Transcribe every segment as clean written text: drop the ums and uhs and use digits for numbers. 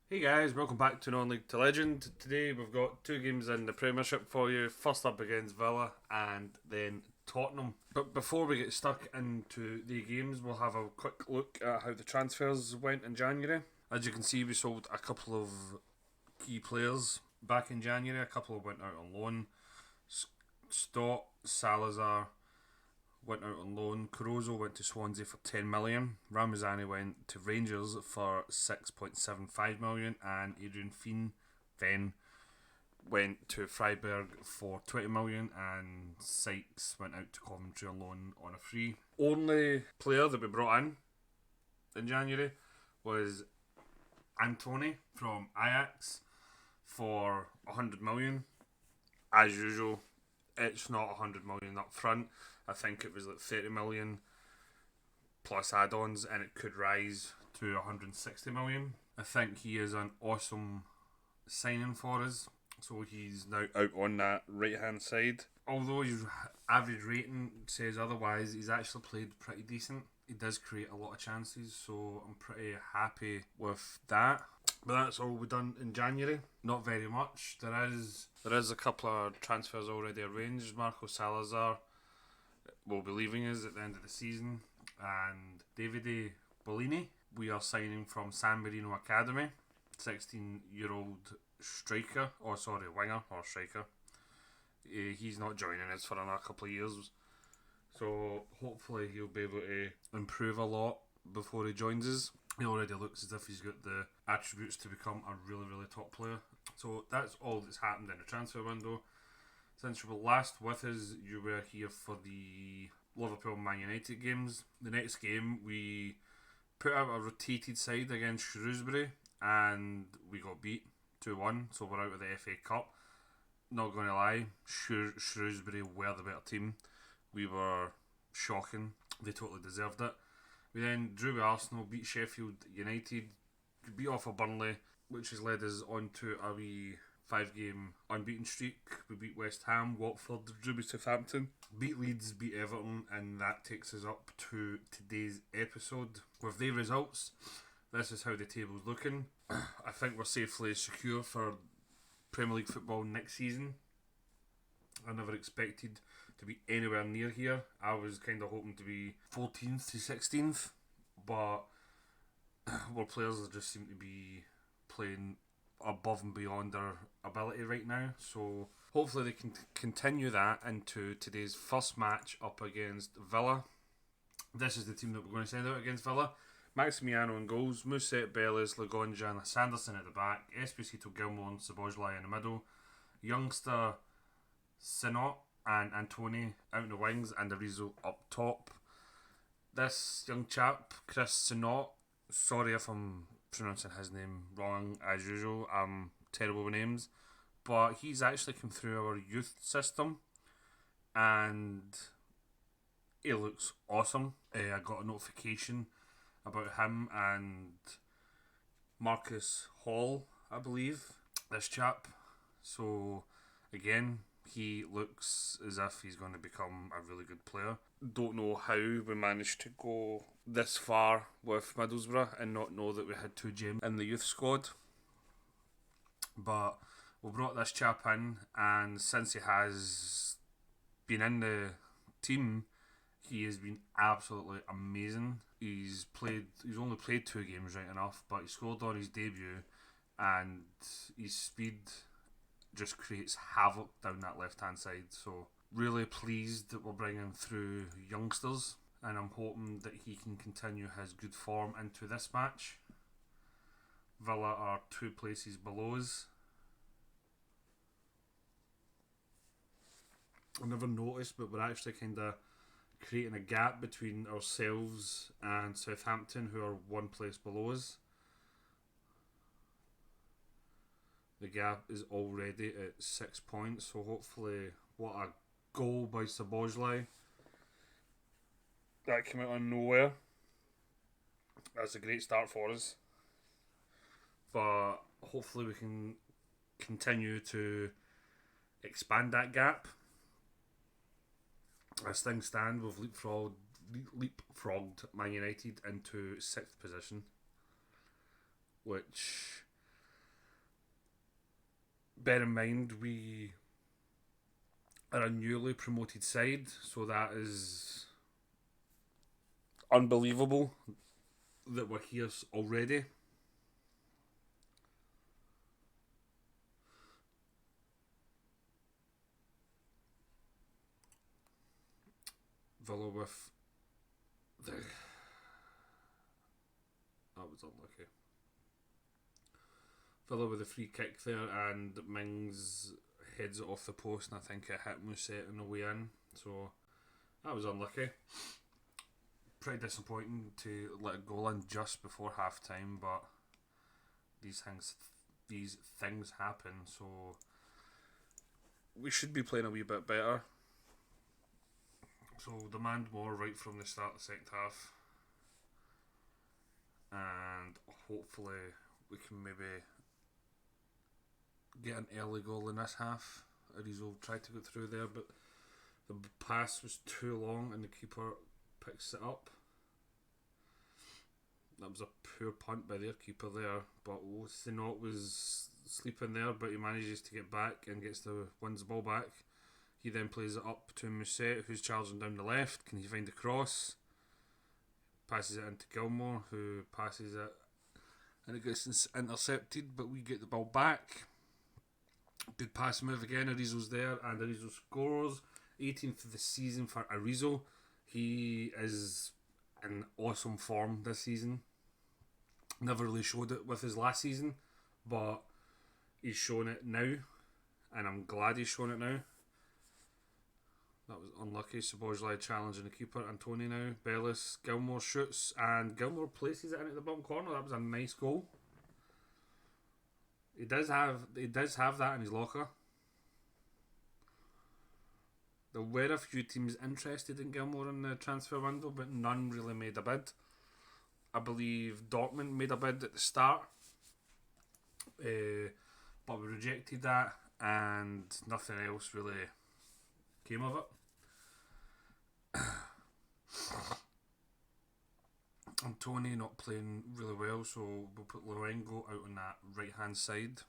Hey guys, welcome back to Non-League to Legend. Today we've got two games in the Premiership for you. First up against Villa and then Tottenham. But before we get stuck into the games, we'll have a quick look at how the transfers went in January. As you can see, we sold a couple of key players back in January. A couple went out on loan. Stott, Salazar went out on loan. Caruso went to Swansea for 10 million. Ramazani went to Rangers for 6.75 million, and Adrian Fien then went to Freiburg for 20 million, and Sykes went out to Coventry on loan on a free. Only player that we brought in January was Antony from Ajax for 100 million. As usual, it's not 100 million up front. I think it was like 30 million plus add-ons, and it could rise to 160 million. I think he is an awesome signing for us. So he's now out on that right-hand side. Although his average rating says otherwise, he's actually played pretty decent. He does create a lot of chances, so I'm pretty happy with that. But that's all we've done in January. Not very much. There is a couple of transfers already arranged. Marco Salazar will be leaving us at the end of the season, and Davide Bellini we are signing from San Marino Academy. 16-year-old striker, winger or striker. He's not joining us for another couple of years, so hopefully he'll be able to improve a lot before he joins us. He already looks as if he's got the attributes to become a really, really top player. So that's all that's happened in the transfer window. Since you were last with us, you were here for the Liverpool Man United games. The next game, we put out a rotated side against Shrewsbury, and we got beat 2-1, so we're out of the FA Cup. Not going to lie, Shrewsbury were the better team. We were shocking. They totally deserved it. We then drew with Arsenal, beat Sheffield United, beat off of Burnley, which has led us on to a wee 5-game unbeaten streak. We beat West Ham, Watford, drew with Southampton, beat Leeds, beat Everton, and that takes us up to today's episode. With the results, this is how the table's looking. I think we're safely secure for Premier League football next season. I never expected to be anywhere near here. I was kind of hoping to be 14th to 16th, but our players just seem to be playing above and beyond their ability right now. So hopefully they can continue that into today's first match up against Villa. This is the team that we're going to send out against Villa. Maximiano in goals, Muset, Bellis, Lagonja and Sanderson at the back, Esposito, Gilmore and Szoboszlai in the middle, youngster Sinot and Antony out in the wings, and Arizo up top. This young chap, Chris Sinot, sorry if I'm pronouncing his name wrong as usual, I'm terrible with names, but he's actually come through our youth system and he looks awesome. I got a notification about him and Marcus Hall, I believe, this chap. So again, he looks as if he's going to become a really good player. Don't know how we managed to go this far with Middlesbrough and not know that we had two gems in the youth squad. But we brought this chap in, and since he has been in the team, he has been absolutely amazing. He's only played 2 games, right enough, but he scored on his debut, and his speed just creates havoc down that left hand side. So really pleased that we're bringing through youngsters, and I'm hoping that he can continue his good form into this match. Villa are 2 places below us. I never noticed, but we're actually kind of creating a gap between ourselves and Southampton, who are 1 place below us. The gap is already at 6 points, so hopefully, what a goal by Szoboszlai. That came out of nowhere. That's a great start for us. But hopefully we can continue to expand that gap. As things stand, we've leapfrogged Man United into 6th position, which bear in mind we are a newly promoted side, so that is unbelievable that we're here already. Villa with the... That was unlucky. Villa with a free kick there, and Mings heads it off the post, and I think it hit Musette on the way in. So that was unlucky. Pretty disappointing to let a goal in just before half time, but these things happen. So we should be playing a wee bit better. So demand more right from the start of the second half, and hopefully we can maybe get an early goal in this half. Arizo tried to go through there, but the pass was too long and the keeper picks it up. That was a poor punt by their keeper there, but Sinot was sleeping there, but he manages to get back and wins the ball back. He then plays it up to Musette, who's charging down the left. Can he find the cross? Passes it into Gilmore, who passes it, and it gets intercepted, but we get the ball back. Good pass move again. Arizo's there, and Arizo scores. 18th of the season for Arizo. He is in awesome form this season. Never really showed it with his last season, but he's shown it now, and I'm glad he's shown it now. That was unlucky. Sabojlai challenging the keeper. Antony now. Bellis. Gilmore shoots, and Gilmore places it into the bottom corner. That was a nice goal. He does have that in his locker. There were a few teams interested in Gilmore in the transfer window, but none really made a bid. I believe Dortmund made a bid at the start, but we rejected that, and nothing else really came of it. Antony not playing really well, so we'll put Luengo out on that right hand side.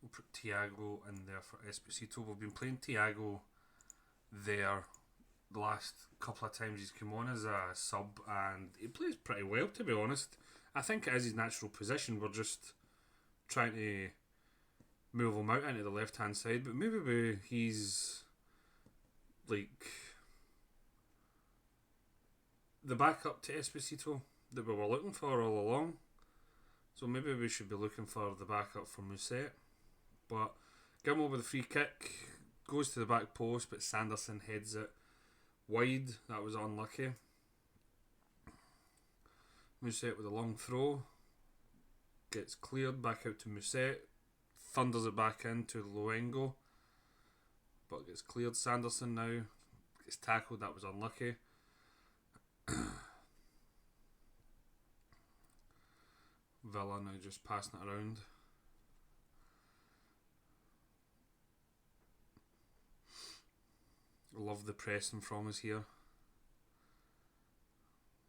We'll put Thiago in there for Esposito. We've been playing Thiago there the last couple of times he's come on as a sub, and he plays pretty well, to be honest. I think it is his natural position. We're just trying to move him out into the left hand side, but maybe he's like the backup to Esposito that we were looking for all along. So maybe we should be looking for the backup for Musette. But Gilmore with a free kick, goes to the back post, but Sanderson heads it wide. That was unlucky. Musette with a long throw, gets cleared back out to Musette, thunders it back into Luengo, but gets cleared. Sanderson now gets tackled. That was unlucky. Villa now just passing it around. Love the pressing from us here.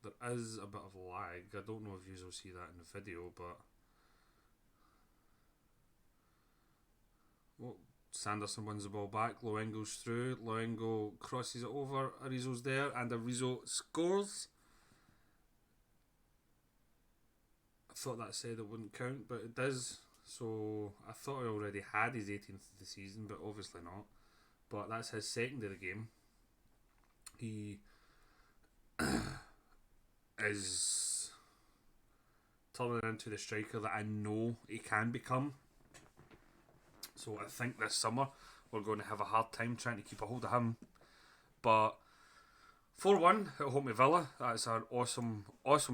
There is a bit of lag. I don't know if you will see that in the video, but Sanderson wins the ball back. Luengo's through. Luengo crosses it over. Arizo's there, and Arizo scores. I thought that said it wouldn't count, but it does. So I thought I already had his 18th of the season, but obviously not. But that's his second of the game. He is turning into the striker that I know he can become. So I think this summer we're going to have a hard time trying to keep a hold of him. But 4-1 at home to Villa. That's an awesome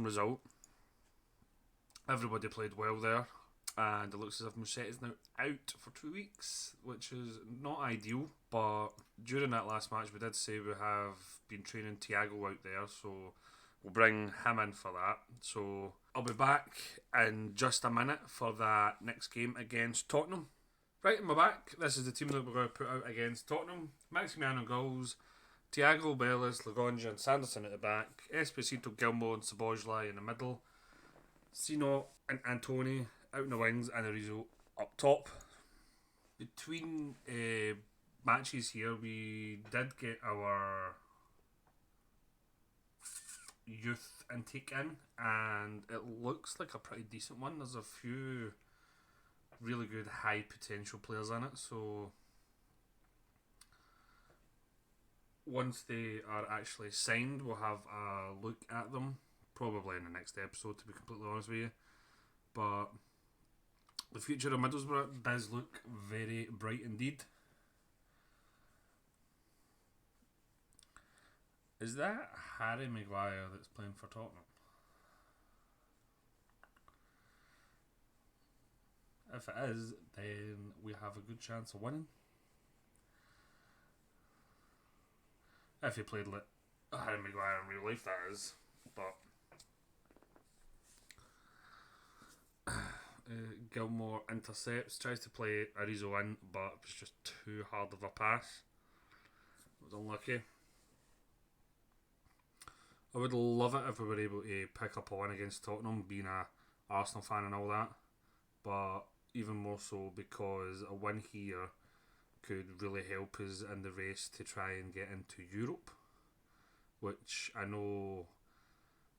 result. Everybody played well there, and it looks as if Musette is now out for 2 weeks, which is not ideal. But during that last match, we did say we have been training Thiago out there, so we'll bring him in for that. So I'll be back in just a minute for that next game against Tottenham. Right in my back, this is the team that we're going to put out against Tottenham. Maximiano goals, Thiago, Bellis, Lagonja and Sanderson at the back, Esposito, Gilmore and Sabojlai in the middle, Sino and Antony out in the wings and Arizo up top. Between matches here, we did get our youth intake in, and it looks like a pretty decent one. There's a few really good high potential players in it, so once they are actually signed, we'll have a look at them, probably in the next episode, to be completely honest with you. But the future of Middlesbrough does look very bright indeed. Is that Harry Maguire that's playing for Tottenham? If it is, then we have a good chance of winning. If he played like Harry Maguire in real life, that is. But Gilmore intercepts, tries to play Arizo in, but it was just too hard of a pass. It was unlucky. I would love it if we were able to pick up a win against Tottenham, being a Arsenal fan and all that. But even more so because a win here could really help us in the race to try and get into Europe, which I know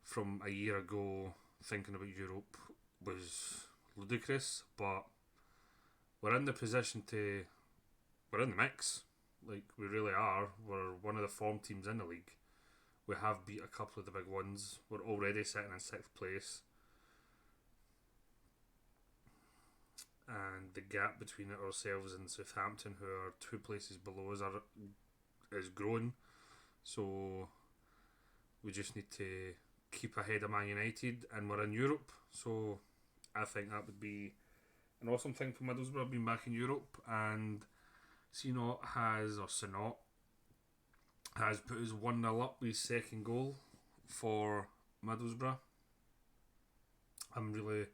from a year ago thinking about Europe was ludicrous, but we're in the position to, we're in the mix, like we really are. We're one of the form teams in the league. We have beat a couple of the big ones. We're already sitting in 6th place, and the gap between ourselves and Southampton, who are 2 places below us, is growing. So we just need to keep ahead of Man United, and we're in Europe. So I think that would be an awesome thing for Middlesbrough, being back in Europe. And Sinot has put us 1-0 up with his second goal for Middlesbrough. I'm really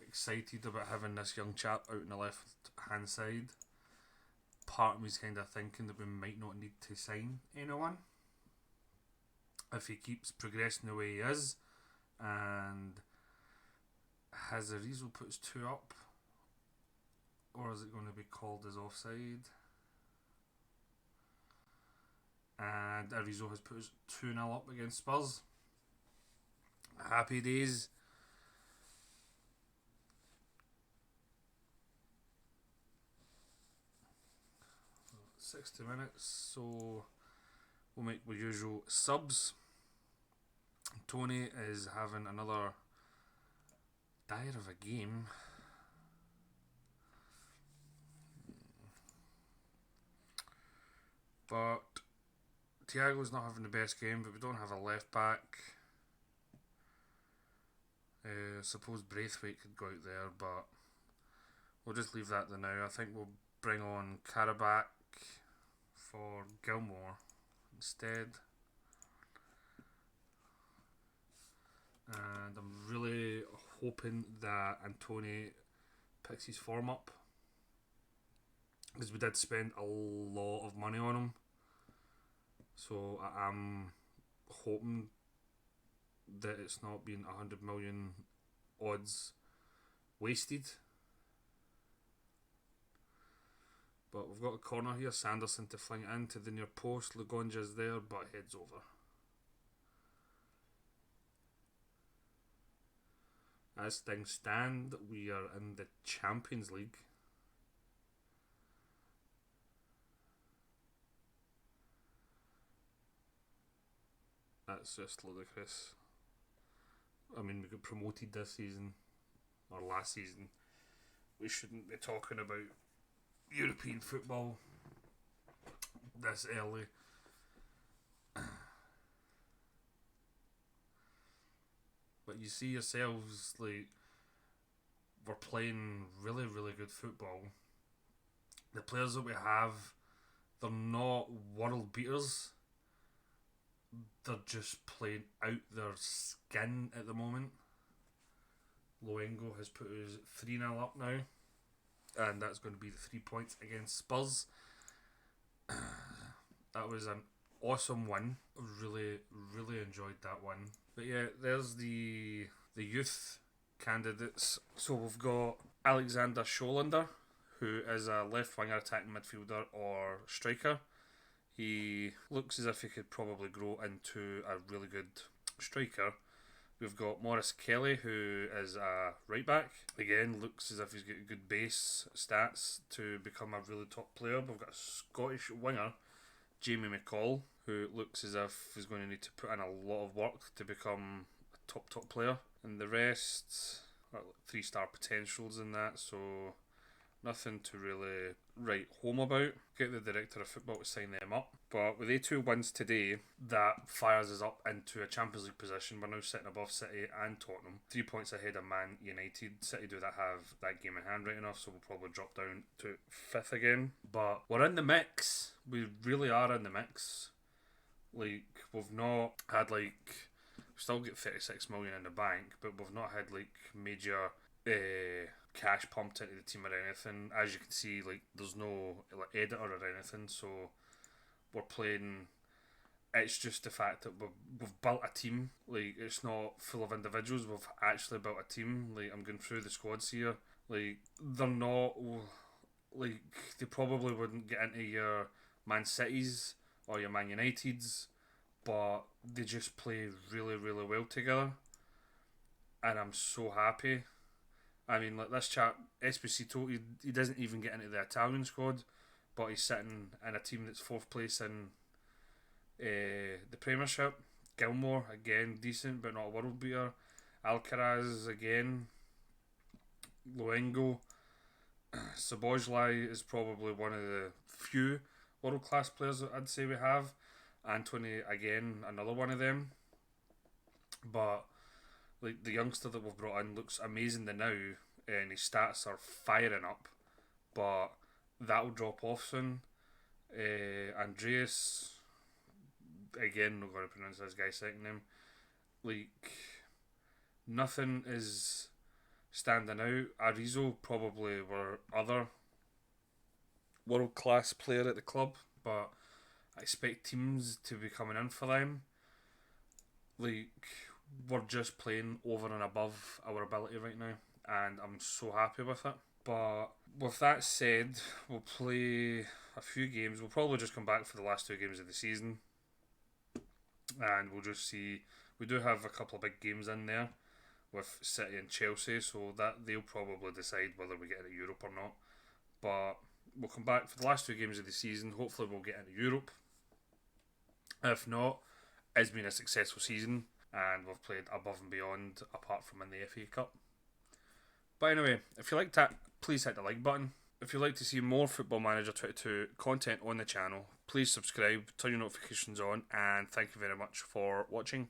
excited about having this young chap out on the left hand side. Part of me's kind of thinking that we might not need to sign anyone if he keeps progressing the way he is. And has Arizo puts 2 up, or is it going to be called as offside? And Arizo has put us 2-0 up against Spurs. Happy days. So 60 minutes, so we'll make the usual subs. Tony is having another dire of a game. But Thiago's not having the best game, but we don't have a left back. Suppose Braithwaite could go out there, but we'll just leave that there now. I think we'll bring on Karabakh for Gilmore instead. And I'm really hoping that Antony picks his form up, because we did spend a lot of money on him. So I am hoping that it's not been 100 million odds wasted. But we've got a corner here, Sanderson to fling it into the near post. Lugonja's there, but heads over. As things stand, we are in the Champions League. That's just ludicrous. I mean, we got promoted this season, or last season. We shouldn't be talking about European football this early. But you see yourselves, like, we're playing really, really good football. The players that we have, they're not world beaters. They're just playing out their skin at the moment. Loengo has put us 3-0 up now, and that's going to be the 3 points against Spurs. That was an awesome win. Really, really enjoyed that one. But yeah, there's the youth candidates. So we've got Alexander Scholander, who is a left winger attacking midfielder or striker. He looks as if he could probably grow into a really good striker. We've got Maurice Kelly, who is a right back. Again, looks as if he's got good base stats to become a really top player. We've got a Scottish winger, Jamie McCall, who looks as if he's going to need to put in a lot of work to become a top player. And the rest are 3-star potentials in that, so nothing to really write home about. Get the director of football to sign them up. But with A2 wins today, that fires us up into a Champions League position. We're now sitting above City and Tottenham, 3 points ahead of Man United. City do that have that game in hand right enough, so we'll probably drop down to 5th again. But we're in the mix. We really are in the mix. Like, we've not had we still get 36 million in the bank, but we've not had major cash pumped into the team or anything. As you can see, there's no editor or anything, so we're playing. It's just the fact that we've built a team. It's not full of individuals. We've actually built a team. I'm going through the squads here. They're not they probably wouldn't get into your Man Cities or your Man Uniteds, but they just play really, really well together, and I'm so happy. I mean, this chap, Esposito, he doesn't even get into the Italian squad, but he's sitting in a team that's 4th place in the Premiership. Gilmore, again, decent, but not a world beater. Alcaraz, again. Luengo. Sabozlai is probably one of the few world-class players that I'd say we have. Anthony, again, another one of them. But the youngster that we've brought in looks amazing now, and his stats are firing up, but that'll drop off soon. Andreas, again, not going to pronounce this guy's second name. Nothing is standing out. Arizo probably were other world class player at the club, but I expect teams to be coming in for them. We're just playing over and above our ability right now, and I'm so happy with it. But with that said, we'll play a few games. We'll probably just come back for the last 2 games of the season, and we'll just see. We do have a couple of big games in there with City and Chelsea, so that they'll probably decide whether we get into Europe or not. But we'll come back for the last 2 games of the season. Hopefully we'll get into Europe. If not, it's been a successful season, and we've played above and beyond, apart from in the FA Cup. But anyway, if you liked that, please hit the like button. If you'd like to see more Football Manager 22 content on the channel, please subscribe, turn your notifications on, and thank you very much for watching.